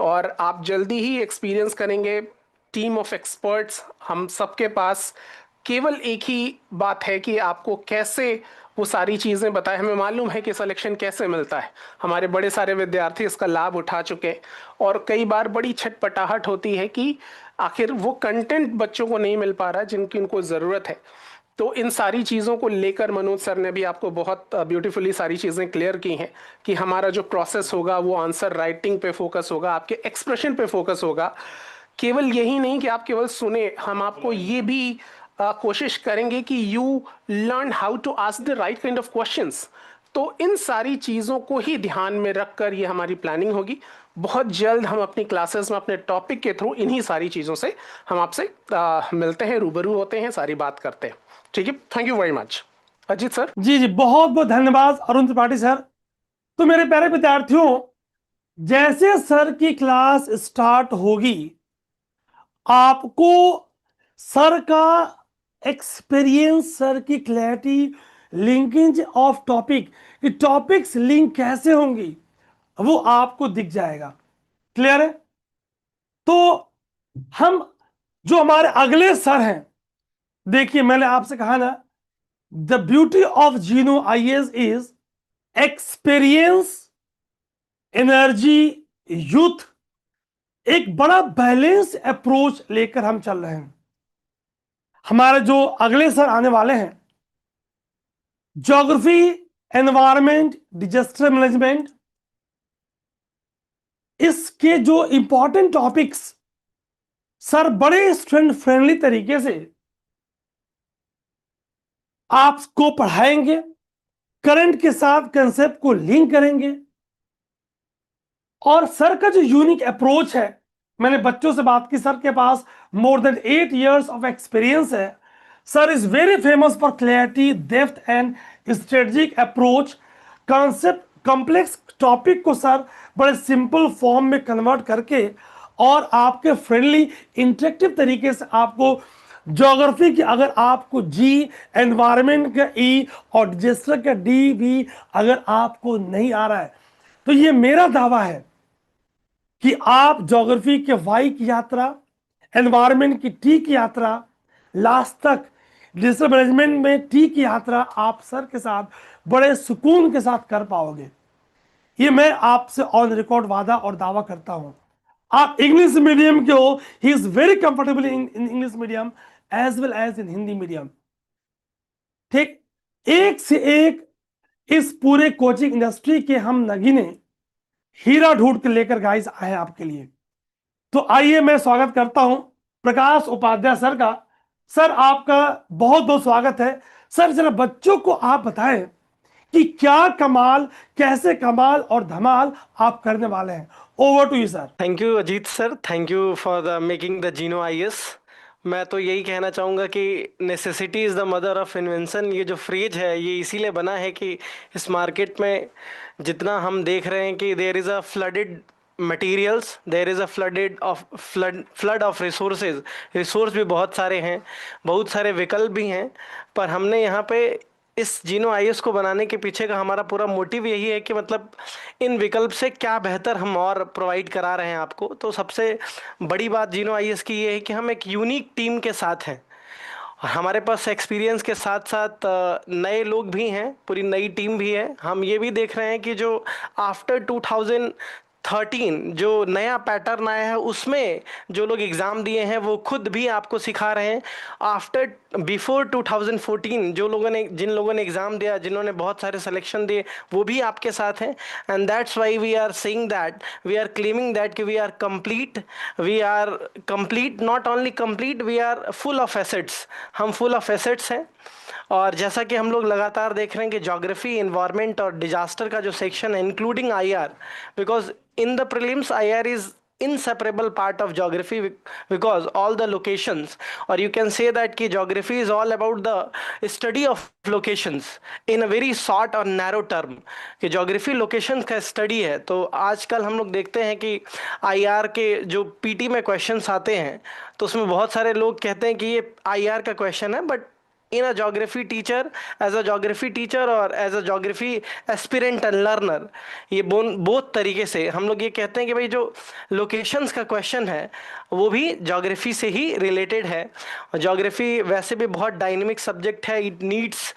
और आप जल्दी ही एक्सपीरियंस करेंगे। टीम ऑफ एक्सपर्ट्स हम सबके पास, केवल एक ही बात है कि आपको कैसे वो सारी चीज़ें बताएं। हमें मालूम है कि सिलेक्शन कैसे मिलता है, हमारे बड़े सारे विद्यार्थी इसका लाभ उठा चुके हैं, और कई बार बड़ी छटपटाहट होती है कि आखिर वो कंटेंट बच्चों को नहीं मिल पा रहा जिनकी उनको ज़रूरत है। तो इन सारी चीज़ों को लेकर मनोज सर ने भी आपको बहुत ब्यूटीफुली सारी चीज़ें क्लियर की हैं कि हमारा जो प्रोसेस होगा वो आंसर राइटिंग पे फोकस होगा, आपके एक्सप्रेशन पे फोकस होगा। केवल यही नहीं कि आप केवल सुने, हम आपको ये भी कोशिश करेंगे कि you learn how to ask the right kind of questions. तो इन सारी चीज़ों को ही ध्यान में रखकर ये हमारी प्लानिंग होगी। बहुत जल्द हम अपनी क्लासेस में अपने टॉपिक के थ्रू इन्हीं सारी चीज़ों से हम आपसे मिलते हैं, रूबरू होते हैं, सारी बात करते हैं। ठीक है, thank you very much. Ajit sir. जी जी, बहुत बहुत धन्यवाद अरुण त्रिपाठी सर। तो मेरे प्यारे विद्यार्थियों, जैसे सर की क्लास स्टार्ट होगी, आपको सर का एक्सपीरियंस, सर की क्लैरिटी, लिंकेज ऑफ टॉपिक, कि टॉपिक्स लिंक कैसे होंगी, वो आपको दिख जाएगा। क्लियर है? तो हम जो हमारे अगले सर हैं, देखिए मैंने आपसे कहा ना, the beauty of Gino IAS is experience, energy, youth, एक बड़ा बैलेंस अप्रोच लेकर हम चल रहे हैं। हमारे जो अगले सर आने वाले हैं, ज्योग्राफी, एनवायरमेंट, डिजास्टर मैनेजमेंट, इसके जो इंपॉर्टेंट टॉपिक्स सर बड़े स्टूडेंट फ्रेंडली तरीके से आपको पढ़ाएंगे, करंट के साथ कंसेप्ट को लिंक करेंगे। और सर का जो यूनिक अप्रोच है, मैंने बच्चों से बात की, सर के पास more than 8 years of experience है। Sir is very famous for clarity, depth and strategic approach. Concept, complex topic को सर बड़े सिंपल फॉर्म में कन्वर्ट करके और आपके फ्रेंडली इंटरेक्टिव तरीके से आपको ज्योग्राफी की, अगर आपको जी, एनवायरमेंट का ई और डिजास्टर का डी भी अगर आपको नहीं आ रहा है, तो ये मेरा दावा है कि आप ज्योग्राफी के वाई की यात्रा, एनवायरमेंट की टी की यात्रा, लास्ट तक डिजास्टर मैनेजमेंट में टी की यात्रा आप सर के साथ बड़े सुकून के साथ कर पाओगे। ये मैं आपसे ऑन रिकॉर्ड वादा और दावा करता हूं। आप इंग्लिश मीडियम के हो, he is very comfortable in English medium as well as in Hindi medium. ठीक, एक से एक इस पूरे कोचिंग इंडस्ट्री के हम नगीने हीरा ढूंढ के लेकर गाइस आए आपके लिए। तो आइए मैं स्वागत करता हूं प्रकाश उपाध्याय सर का। सर आपका बहुत बहुत स्वागत है। सर जरा बच्चों को आप बताएं कि क्या कमाल, कैसे कमाल और धमाल आप करने वाले हैं। Over to you sir. Thank you Ajit sir, thank you for the making the Gino IAS. मैं तो यही कहना चाहूँगा कि necessity is the mother of invention. ये जो फ्रिज है ये इसीलिए बना है कि इस मार्केट में जितना हम देख रहे हैं कि there is a flooded materials, there is a flood of resources. Resource भी बहुत सारे हैं, बहुत सारे विकल्प भी हैं, पर हमने यहाँ पे इस जीनो आईएएस को बनाने के पीछे का हमारा पूरा मोटिव यही है कि मतलब इन विकल्प से क्या बेहतर हम और प्रोवाइड करा रहे हैं आपको। तो सबसे बड़ी बात जीनो आईएएस की ये है कि हम एक यूनिक टीम के साथ हैं, और हमारे पास एक्सपीरियंस के साथ साथ नए लोग भी हैं, पूरी नई टीम भी है। हम ये भी देख रहे हैं कि जो आफ्टर 2013 जो नया पैटर्न आया है उसमें जो लोग एग्ज़ाम दिए हैं वो खुद भी आपको सिखा रहे हैं। आफ्टर बिफोर 2014 जिन लोगों ने एग्ज़ाम दिया, जिन्होंने बहुत सारे सिलेक्शन दिए, वो भी आपके साथ हैं। And that's why we are saying that, we are claiming that कि we are complete, we are complete, not only complete, we are full of assets. हम फुल ऑफ एसेट्स हैं। और जैसा कि हम लोग लगातार देख रहे हैं कि ज्योग्राफी, इन्वायरमेंट और डिजास्टर का जो सेक्शन है including IR, because in the prelims IR is inseparable part of geography because all the locations, or you can say that ki geography is all about the study of locations in a very short और narrow term, कि geography locations का study है। तो आजकल हम लोग देखते हैं कि IR के जो PT में questions आते हैं तो उसमें बहुत सारे लोग कहते हैं कि ये IR का question है, but in a geography teacher, as a geography teacher और as a geography aspirant and learner, ये बोथ तरीके से हम लोग ये कहते हैं कि भाई जो लोकेशंस का क्वेश्चन है वो भी ज्योग्राफी से ही रिलेटेड है। और ज्योग्राफी वैसे भी बहुत डायनेमिक सब्जेक्ट है, it needs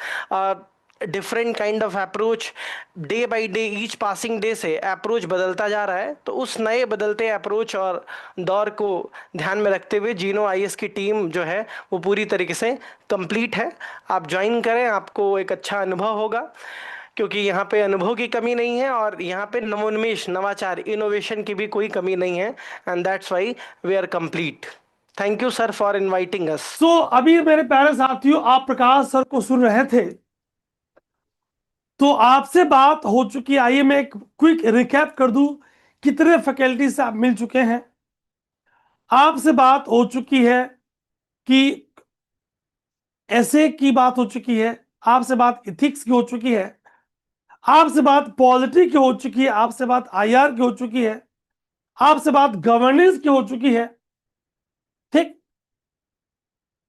different kind of approach. Day by day, each passing day से अप्रोच बदलता जा रहा है। तो उस नए बदलते अप्रोच और दौर को ध्यान में रखते हुए जीनो आईएएस की टीम जो है वो पूरी तरीके से कंप्लीट है। आप ज्वाइन करें, आपको एक अच्छा अनुभव होगा, क्योंकि यहाँ पे अनुभव की कमी नहीं है और यहाँ पे नवोन्मेष, नवाचार, इनोवेशन की भी कोई कमी नहीं है। And that's why we are complete. Thank you sir for inviting us. So अभी मेरे प्यारे साथियों, आप प्रकाश सर को सुन रहे थे, तो आपसे बात हो चुकी। आइए मैं एक क्विक रिकैप कर दूं, कितने फैकल्टी से आप मिल चुके हैं। आपसे बात हो चुकी है कि ऐसे की बात हो चुकी है, आपसे बात इथिक्स की हो चुकी है, आपसे बात पॉलिटी की हो चुकी है, आपसे बात आईआर की हो चुकी है, आपसे बात गवर्नेंस की हो चुकी है। ठीक।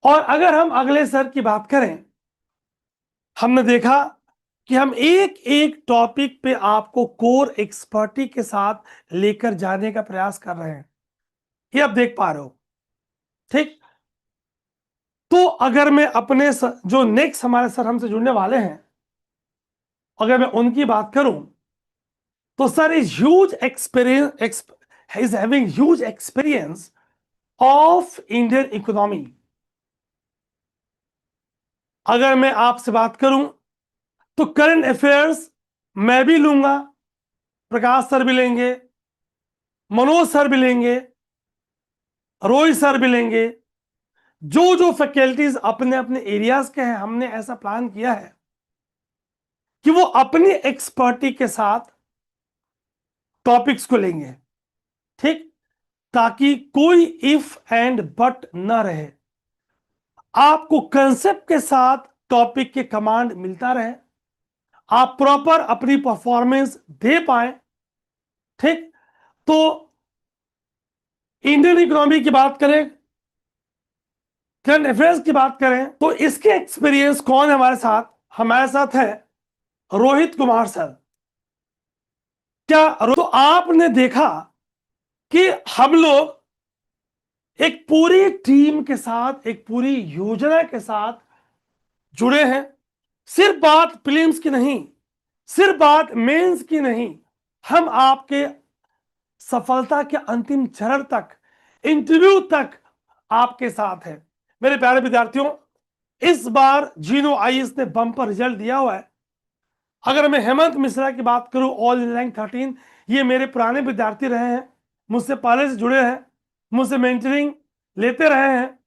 और अगर हम अगले सर की बात करें, हमने देखा कि हम एक एक टॉपिक पे आपको कोर एक्सपर्टी के साथ लेकर जाने का प्रयास कर रहे हैं, ये आप देख पा रहे हो। ठीक। तो अगर मैं अपने जो नेक्स्ट हमारे सर हमसे जुड़ने वाले हैं, अगर मैं उनकी बात करूं, तो sir is huge experience, is having huge experience of Indian economy. अगर मैं आपसे बात करूं तो करंट अफेयर्स मैं भी लूंगा, प्रकाश सर भी लेंगे, मनोज सर भी लेंगे, रोहित सर भी लेंगे। जो जो फैकल्टीज अपने अपने एरियाज के हैं, हमने ऐसा प्लान किया है कि वो अपनी एक्सपर्टी के साथ टॉपिक्स को लेंगे। ठीक। ताकि कोई इफ एंड बट ना रहे, आपको कंसेप्ट के साथ टॉपिक के कमांड मिलता रहे, आप प्रॉपर अपनी परफॉर्मेंस दे पाए। ठीक। तो इंडियन इकोनॉमी की बात करें, करंट अफेयर्स की बात करें, तो इसके एक्सपीरियंस कौन है हमारे साथ? हमारे साथ है रोहित कुमार सर। क्या तो आपने देखा कि हम लोग एक पूरी टीम के साथ, एक पूरी योजना के साथ जुड़े हैं। सिर्फ बात प्रीलिम्स की नहीं, सिर्फ बात मेंस की नहीं, हम आपके सफलता के अंतिम चरण तक, इंटरव्यू तक आपके साथ हैं। मेरे प्यारे विद्यार्थियों, इस बार जीनो आईएएस ने बम्पर रिजल्ट दिया हुआ है। अगर मैं हेमंत मिश्रा की बात करूं, ऑल इन रैंक 13, ये मेरे पुराने विद्यार्थी रहे हैं, मुझसे पहले से जुड़े हैं, मुझसे मेंटरिंग लेते रहे हैं,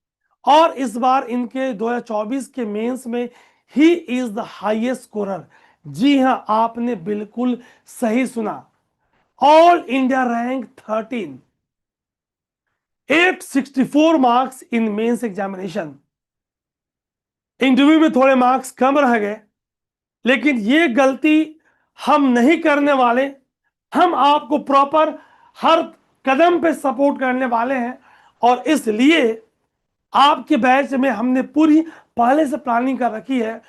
और इस बार इनके 2024 के मेंस में ही इज द हाईएस्ट स्कोरर। जी हां, आपने बिल्कुल सही सुना, all India rank 13। 864 marks in mains examination. Interview में थोड़े मार्क्स कम रह गए, लेकिन ये गलती हम नहीं करने वाले। हम आपको प्रॉपर हर कदम पे सपोर्ट करने वाले हैं, और इसलिए आपके बैच में हमने पूरी पहले से प्लानिंग कर रखी है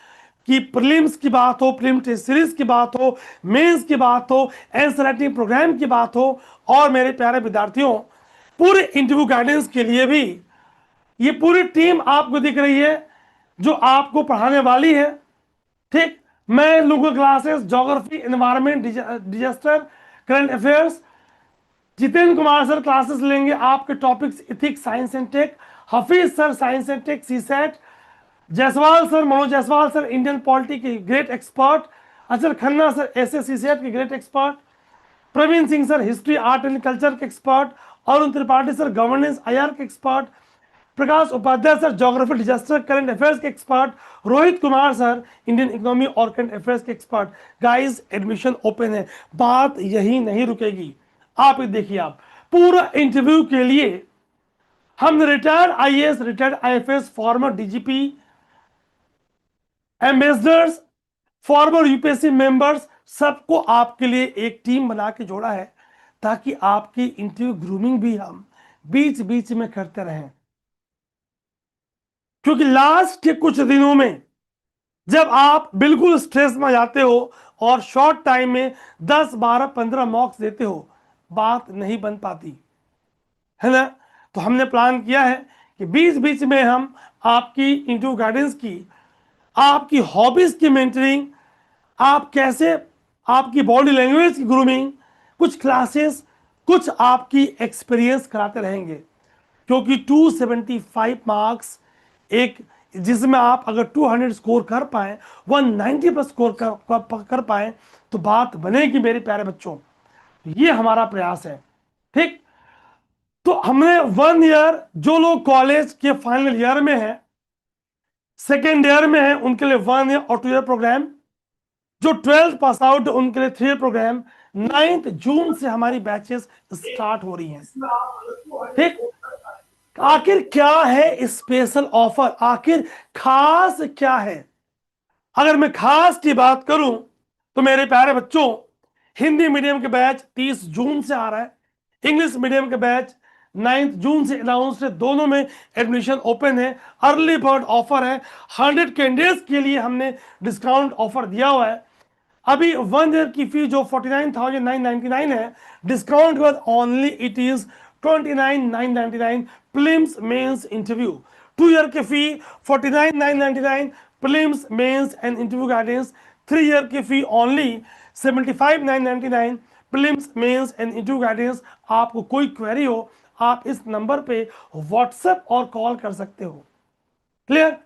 कि प्रीलिम्स की बात हो, प्रीलिम टेस्ट सीरीज की बात हो, मेंस की बात हो, आंसर राइटिंग प्रोग्राम की बात हो, और मेरे प्यारे विद्यार्थियों, पूरे इंटरव्यू गाइडेंस के लिए भी ये पूरी टीम आपको दिख रही है जो आपको पढ़ाने वाली है। ठीक, मैं लूंगा classes geography, environment, disaster, current affairs. Jitendra Kumar sir classes लेंगे आपके topics ethics, science and tech. Hafeez sir science and tech CSAT. Jaiswal sir, Manoj Jaiswal sir Indian polity के great expert. Achal Khanna sir SA CSAT के great expert. Praveen Singh sir history, art and culture के expert. Arun Tripathi sir governance, IR के expert. Prakash Upadhyay sir geography, disaster, current affairs के expert. Rohit Kumar sir Indian economy और current affairs के expert. Guys, admission open है, बात यही नहीं रुकेगी। आप देखिए, आप पूरा इंटरव्यू के लिए हमने retired IAS, retired IFS, farmer DGP, ambassadors, farmer UPSC members, सबको आपके लिए एक टीम बना के जोड़ा है, ताकि आपकी इंटरव्यू ग्रूमिंग भी हम बीच बीच में करते रहें। क्योंकि लास्ट के कुछ दिनों में जब आप बिल्कुल स्ट्रेस में जाते हो और शॉर्ट टाइम में 10, 12, 15 मॉक्स देते हो, बात नहीं बन पाती है ना। तो हमने प्लान किया है कि बीच बीच में हम आपकी इंटरव्यू गाइडेंस की, आपकी हॉबीज की मेंटरिंग, आप कैसे, आपकी बॉडी लैंग्वेज की ग्रूमिंग, कुछ क्लासेस, कुछ आपकी एक्सपीरियंस कराते रहेंगे। क्योंकि 275 मार्क्स एक, जिसमें आप अगर 200 स्कोर कर पाए, 190 प्लस स्कोर कर पाए, तो बात बनेगी मेरे प्यारे बच्चों। ये हमारा प्रयास है। ठीक, तो हमने 1 ईयर, जो लोग कॉलेज के फाइनल ईयर में है, सेकेंड ईयर में है, उनके लिए 1 ईयर और 2 ईयर प्रोग्राम। जो 12th पास आउट उनके लिए 3 ईयर प्रोग्राम। 9 जून से हमारी बैचेस स्टार्ट हो रही हैं। ठीक, आखिर क्या है स्पेशल ऑफर, आखिर खास क्या है? अगर मैं खास की बात करूं तो मेरे प्यारे बच्चों, हिंदी मीडियम के बैच 30 जून से आ रहा है, इंग्लिश मीडियम के बैच 9 जून से अनाउंस है। दोनों में एडमिशन ओपन है, अर्ली बर्ड ऑफर है। 100 कैंडिडेट्स के लिए हमने डिस्काउंट ऑफर दिया हुआ है। अभी 1 ईयर की फी जो 49,999 है, डिस्काउंट के बाद only it is 29,999 prelims mains interview. 2 year की fee 49,999 prelims mains and interview guidance. 3 year की fee only 75,999 prelims mains and interview guidance. आपको कोई क्वेरी हो, आप इस नंबर पे व्हाट्सएप और कॉल कर सकते हो। क्लियर?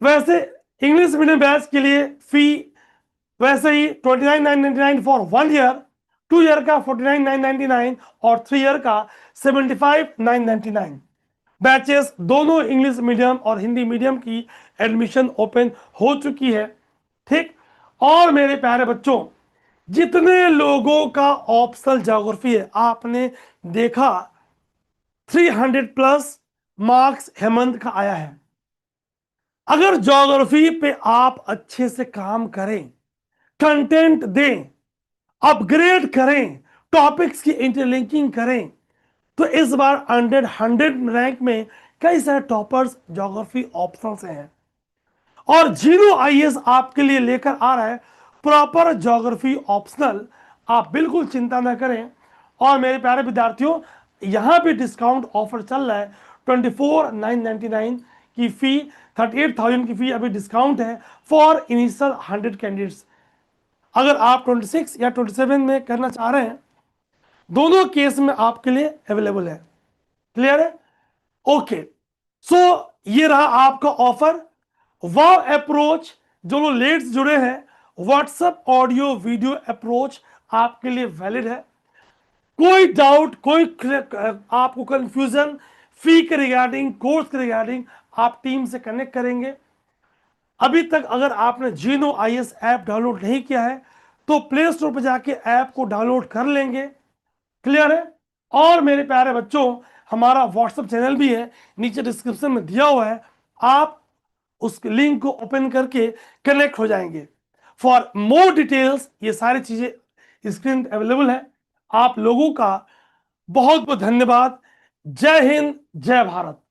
वैसे इंग्लिश मीडियम बैच के लिए फी वैसे ही 29,999 फॉर 1 ईयर, 2 ईयर का 49,999 और 3 ईयर का 75,999। बैचेस दोनों इंग्लिश मीडियम और हिंदी मीडियम की एडमिशन ओपन हो चुकी है। ठीक, और मेरे प्यारे बच्चों, जितने लोगों का ऑप्शनल ज्योग्राफी है, आपने देखा 300 प्लस मार्क्स हेमंत का आया है। अगर ज्योग्राफी पे आप अच्छे से काम करें, कंटेंट दें, अपग्रेड करें, टॉपिक्स की इंटरलिंकिंग करें, तो इस बार 100 रैंक में कई सारे टॉपर्स ज्योग्राफी ऑप्शनल से हैं। और जीरो आईएएस आपके लिए लेकर आ रहा है प्रॉपर ज्योग्राफी ऑप्शनल। आप बिल्कुल चिंता ना करें। और मेरे प्यारे विद्यार्थियों, यहां भी डिस्काउंट ऑफर चल रहा है। 24,999 की फी, 38,000 की फी अभी डिस्काउंट है फॉर इनिशियल 100 कैंडिडेट्स। अगर आप 26 या 27 में करना चाह रहे हैं, दोनों केस में आपके लिए अवेलेबल है। क्लियर है? ओके, सो ये रहा आपका ऑफर। वाव अप्रोच, जो लोग लेट्स जुड़े हैं, व्हाट्सएप ऑडियो वीडियो अप्रोच आपके लिए वैलिड है। कोई डाउट, कोई आपको कंफ्यूजन फी के रिगार्डिंग, कोर्स के रिगार्डिंग, आप टीम से कनेक्ट करेंगे। अभी तक अगर आपने जीनो आईएएस ऐप डाउनलोड नहीं किया है, तो प्ले स्टोर पर जाके ऐप को डाउनलोड कर लेंगे। क्लियर है? और मेरे प्यारे बच्चों, हमारा व्हाट्सएप चैनल भी है, नीचे डिस्क्रिप्शन में दिया हुआ है, आप उस लिंक को ओपन करके कनेक्ट हो जाएंगे। फॉर मोर डिटेल्स ये सारी चीजें स्क्रीन अवेलेबल है। आप लोगों का बहुत बहुत धन्यवाद। जय हिंद, जय भारत।